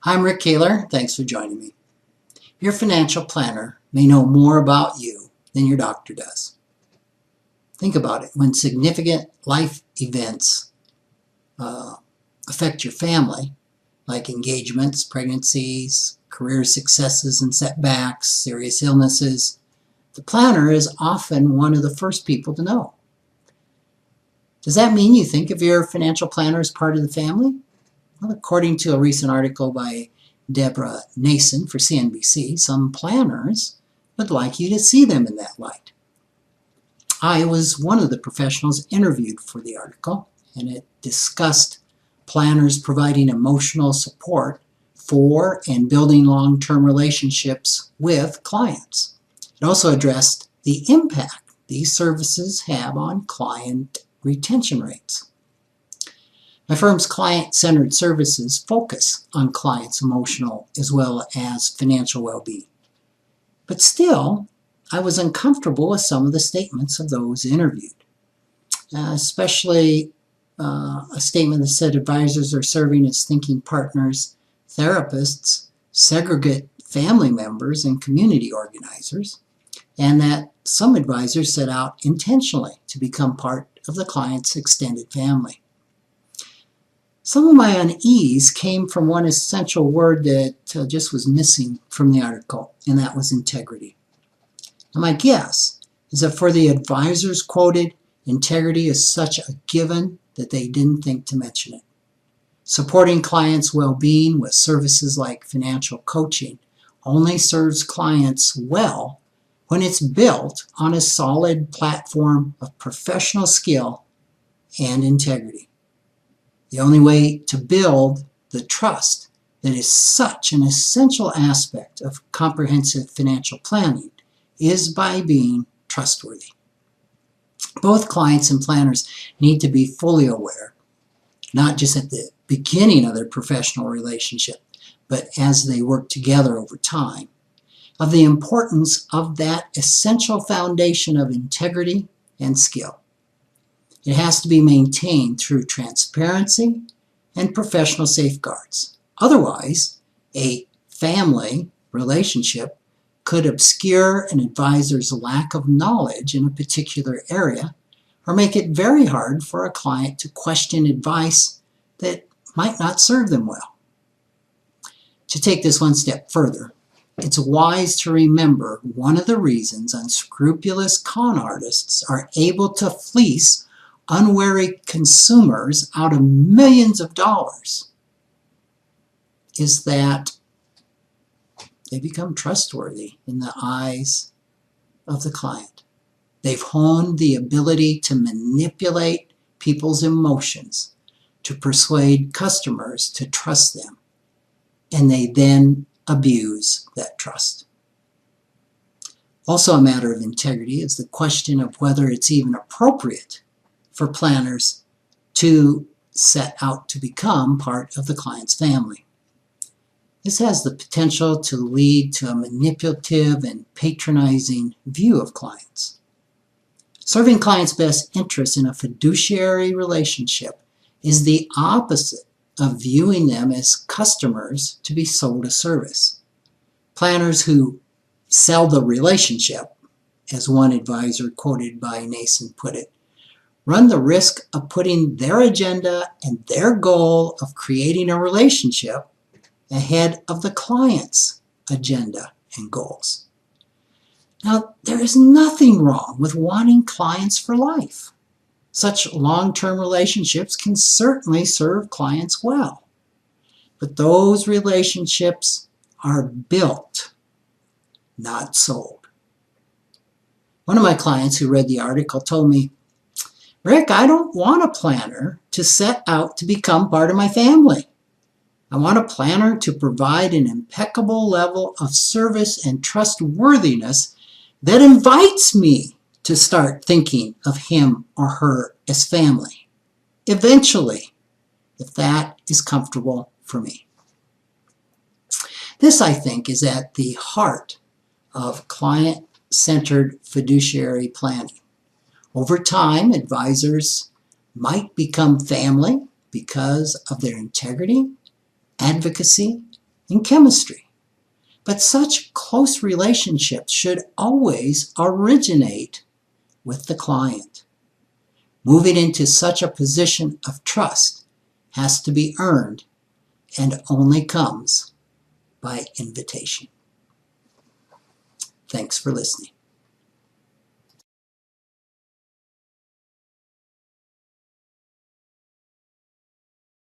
I'm Rick Kaler. Thanks for joining me. Your financial planner may know more about you than your doctor does. Think about it. When significant life events affect your family, like engagements, pregnancies, career successes and setbacks, serious illnesses, the planner is often one of the first people to know. Does that mean you think of your financial planner as part of the family? Well, according to a recent article by Deborah Nason for CNBC, some planners would like you to see them in that light. I was one of the professionals interviewed for the article, and it discussed planners providing emotional support for and building long-term relationships with clients. It also addressed the impact these services have on client retention rates. My firm's client-centered services focus on clients' emotional as well as financial well-being. But still, I was uncomfortable with some of the statements of those interviewed, especially a statement that said advisors are serving as thinking partners, therapists, segregate family members, and community organizers, and that some advisors set out intentionally to become part of the client's extended family. Some of my unease came from one essential word that just was missing from the article, and that was integrity. Now, my guess is that for the advisors quoted, integrity is such a given that they didn't think to mention it. Supporting clients' well-being with services like financial coaching only serves clients well when it's built on a solid platform of professional skill and integrity. The only way to build the trust that is such an essential aspect of comprehensive financial planning is by being trustworthy. Both clients and planners need to be fully aware, not just at the beginning of their professional relationship, but as they work together over time, of the importance of that essential foundation of integrity and skill. It has to be maintained through transparency and professional safeguards. Otherwise, a family relationship could obscure an advisor's lack of knowledge in a particular area or make it very hard for a client to question advice that might not serve them well. To take this one step further, it's wise to remember one of the reasons unscrupulous con artists are able to fleece unwary consumers out of millions of dollars is that they become trustworthy in the eyes of the client. They've honed the ability to manipulate people's emotions to persuade customers to trust them, and they then abuse that trust. Also a matter of integrity is the question of whether it's even appropriate for planners to set out to become part of the client's family. This has the potential to lead to a manipulative and patronizing view of clients. Serving clients' best interests in a fiduciary relationship is the opposite of viewing them as customers to be sold a service. Planners who sell the relationship, as one advisor quoted by Nason put it, run the risk of putting their agenda and their goal of creating a relationship ahead of the client's agenda and goals. Now, there is nothing wrong with wanting clients for life. Such long-term relationships can certainly serve clients well. But those relationships are built, not sold. One of my clients who read the article told me, "Rick, I don't want a planner to set out to become part of my family. I want a planner to provide an impeccable level of service and trustworthiness that invites me to start thinking of him or her as family, eventually, if that is comfortable for me." This, I think, is at the heart of client-centered fiduciary planning. Over time, advisors might become family because of their integrity, advocacy, in chemistry. But such close relationships should always originate with the client. Moving into such a position of trust has to be earned and only comes by invitation. Thanks for listening.